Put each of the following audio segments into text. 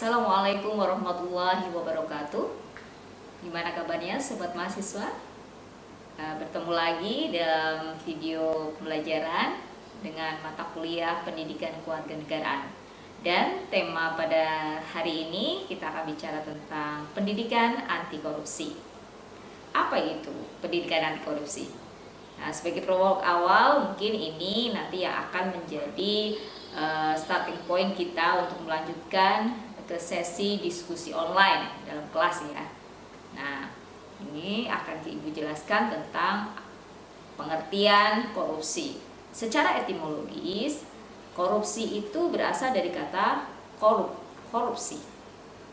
Assalamualaikum warahmatullahi wabarakatuh. Gimana kabarnya sobat mahasiswa? Bertemu lagi dalam video pembelajaran dengan mata kuliah Pendidikan Kewarganegaraan. Dan tema pada hari ini kita akan bicara tentang pendidikan anti korupsi. Apa itu pendidikan anti korupsi? Nah, sebagai prolog awal, mungkin ini nanti yang akan menjadi starting point kita untuk melanjutkan ke sesi diskusi online dalam kelas ya. Nah, ini akan Ibu jelaskan tentang pengertian korupsi. Secara etimologis, korupsi itu berasal dari kata korupsi,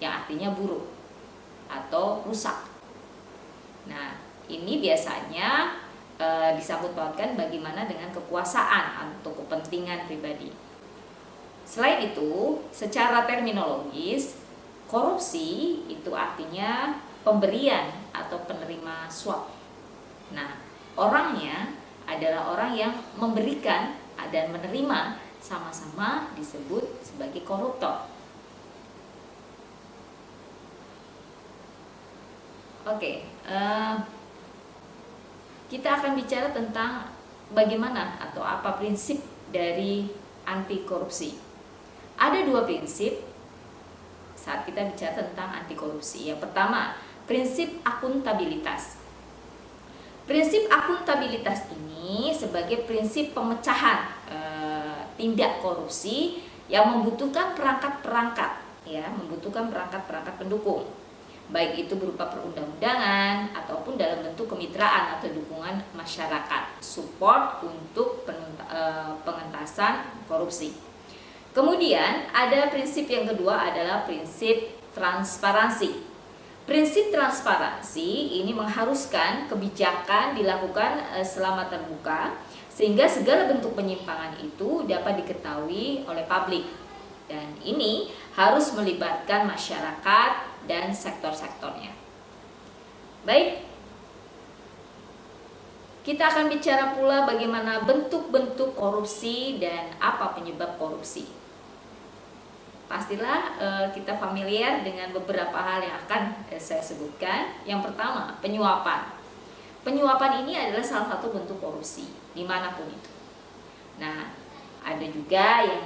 yang artinya buruk atau rusak. Nah, ini biasanya disangkut pautkan bagaimana dengan kekuasaan atau kepentingan pribadi. Selain itu, secara terminologis, korupsi itu artinya pemberian atau penerima suap. Nah, orangnya adalah orang yang memberikan dan menerima, sama-sama disebut sebagai koruptor. Oke, kita akan bicara tentang bagaimana atau apa prinsip dari anti korupsi. Ada dua prinsip saat kita bicara tentang anti korupsi. Yang pertama, prinsip akuntabilitas. Prinsip akuntabilitas ini sebagai prinsip pemecahan tindak korupsi yang membutuhkan perangkat-perangkat, membutuhkan perangkat-perangkat pendukung, baik itu berupa perundang-undangan ataupun dalam bentuk kemitraan atau dukungan masyarakat, support untuk pengentasan korupsi. Kemudian ada prinsip yang kedua adalah prinsip transparansi. Prinsip transparansi ini mengharuskan kebijakan dilakukan selama terbuka sehingga segala bentuk penyimpangan itu dapat diketahui oleh publik. Dan ini harus melibatkan masyarakat dan sektor-sektornya. Baik, kita akan bicara pula bagaimana bentuk-bentuk korupsi dan apa penyebab korupsi. Pastilah kita familiar dengan beberapa hal yang akan saya sebutkan. Yang pertama, penyuapan. Penyuapan ini adalah salah satu bentuk korupsi dimanapun itu. Nah, ada juga yang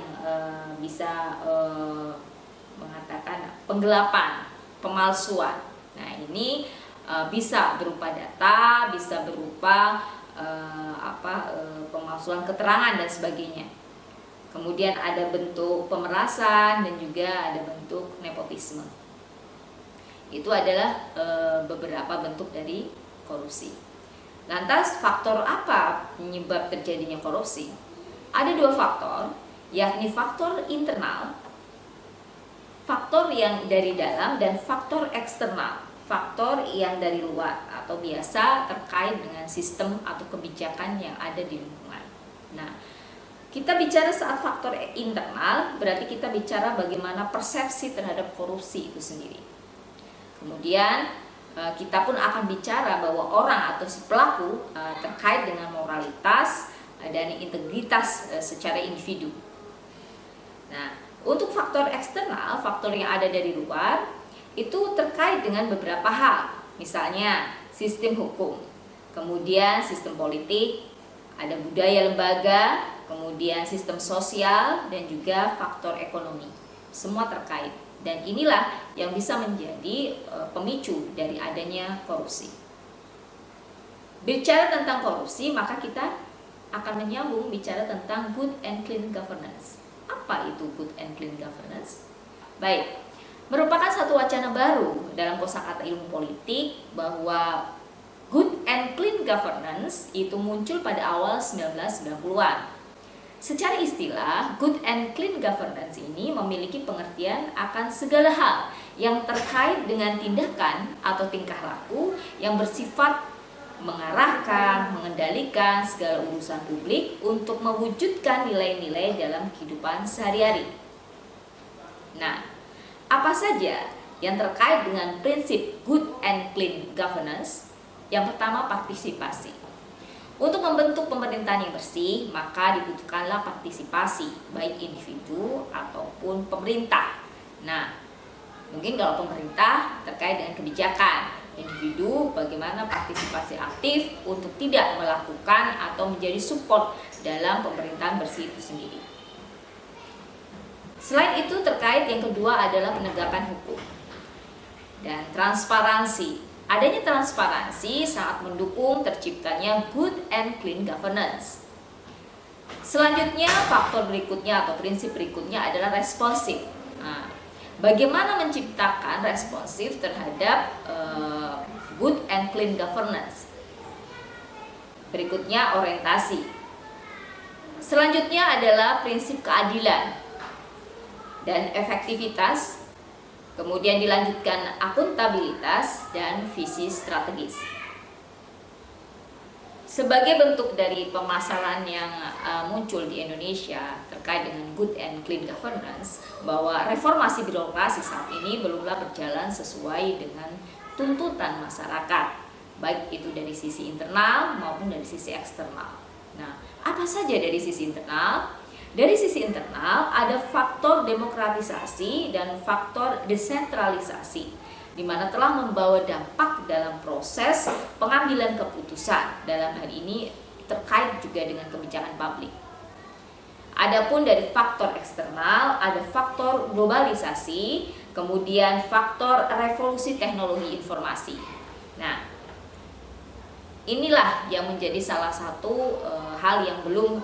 bisa mengatakan penggelapan, pemalsuan. Nah, ini bisa berupa data, bisa berupa pemalsuan keterangan dan sebagainya. Kemudian ada bentuk pemerasan dan juga ada bentuk nepotisme. Itu adalah beberapa bentuk dari korupsi. Lantas faktor apa penyebab terjadinya korupsi? Ada dua faktor, yakni faktor internal, faktor yang dari dalam, dan faktor eksternal, faktor yang dari luar atau biasa terkait dengan sistem atau kebijakan yang ada di lingkungan. Nah, kita bicara saat faktor internal, berarti kita bicara bagaimana persepsi terhadap korupsi itu sendiri. Kemudian kita pun akan bicara bahwa orang atau si pelaku terkait dengan moralitas dan integritas secara individu. Nah, untuk faktor eksternal, faktor yang ada dari luar, itu terkait dengan beberapa hal. Misalnya sistem hukum, kemudian sistem politik, ada budaya lembaga, kemudian sistem sosial, dan juga faktor ekonomi. Semua terkait. Dan inilah yang bisa menjadi pemicu dari adanya korupsi. Bicara tentang korupsi, maka kita akan menyambung bicara tentang good and clean governance. Apa itu good and clean governance? Baik, merupakan satu wacana baru dalam kosakata ilmu politik bahwa good and clean governance itu muncul pada awal 1990-an. Secara istilah, good and clean governance ini memiliki pengertian akan segala hal yang terkait dengan tindakan atau tingkah laku yang bersifat mengarahkan, mengendalikan segala urusan publik untuk mewujudkan nilai-nilai dalam kehidupan sehari-hari. Nah, apa saja yang terkait dengan prinsip good and clean governance? Yang pertama, partisipasi. Untuk membentuk pemerintahan yang bersih, maka dibutuhkanlah partisipasi, baik individu ataupun pemerintah. Nah, Mungkin kalau pemerintah terkait dengan kebijakan, individu bagaimana partisipasi aktif untuk tidak melakukan atau menjadi support dalam pemerintahan bersih itu sendiri. Selain itu, terkait yang kedua adalah penegakan hukum dan transparansi. Adanya transparansi sangat mendukung terciptanya good and clean governance. Selanjutnya, faktor berikutnya atau prinsip berikutnya adalah responsif. Nah, bagaimana menciptakan responsif terhadap good and clean governance? Berikutnya, orientasi. Selanjutnya adalah prinsip keadilan dan efektivitas. Kemudian dilanjutkan akuntabilitas dan visi strategis. Sebagai bentuk dari permasalahan yang muncul di Indonesia terkait dengan good and clean governance, bahwa reformasi birokrasi saat ini belumlah berjalan sesuai dengan tuntutan masyarakat, baik itu dari sisi internal maupun dari sisi eksternal. Nah, apa saja dari sisi internal? Dari sisi internal ada faktor demokratisasi dan faktor desentralisasi, di mana telah membawa dampak dalam proses pengambilan keputusan, dalam hal ini terkait juga dengan kebijakan publik. Adapun dari faktor eksternal ada faktor globalisasi, kemudian faktor revolusi teknologi informasi. Nah, inilah yang menjadi salah satu hal yang belum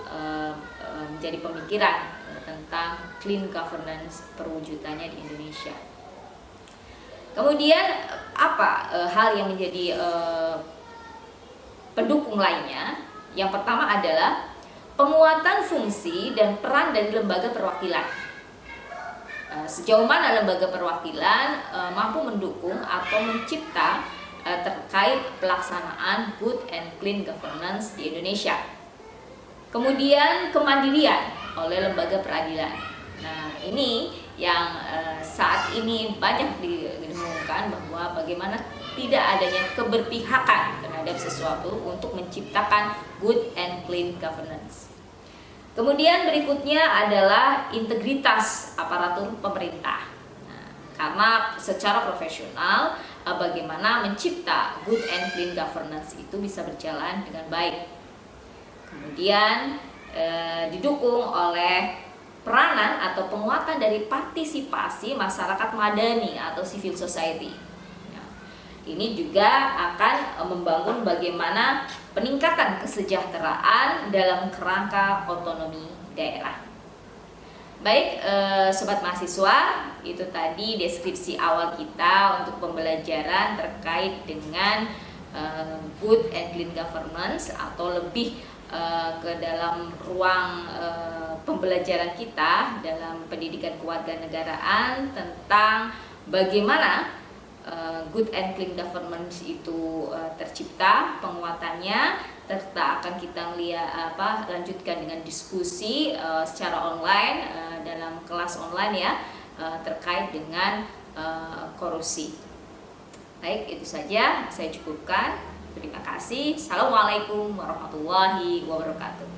menjadi pemikiran tentang clean governance perwujudannya di Indonesia. Kemudian apa hal yang menjadi pendukung lainnya? Yang pertama adalah penguatan fungsi dan peran dari lembaga perwakilan. Sejauh mana lembaga perwakilan mampu mendukung atau mencipta terkait pelaksanaan good and clean governance di Indonesia. Kemudian kemandirian oleh lembaga peradilan. Nah, ini yang saat ini banyak didengungkan bahwa bagaimana tidak adanya keberpihakan terhadap sesuatu untuk menciptakan good and clean governance. Kemudian berikutnya adalah integritas aparatur pemerintah. Nah, karena secara profesional bagaimana mencipta good and clean governance itu bisa berjalan dengan baik. Kemudian didukung oleh peranan atau penguatan dari partisipasi masyarakat madani atau civil society. Nah, ini juga akan membangun bagaimana peningkatan kesejahteraan dalam kerangka otonomi daerah. Baik, sobat mahasiswa, itu tadi deskripsi awal kita untuk pembelajaran terkait dengan good and clean governance, atau lebih ke dalam ruang pembelajaran kita dalam pendidikan kewarganegaraan tentang bagaimana good and clean governance itu tercipta, penguatannya, serta akan kita lanjutkan dengan diskusi secara online dalam kelas online ya, terkait dengan korupsi. Baik, itu saja saya cukupkan. Terima kasih. Assalamualaikum warahmatullahi wabarakatuh.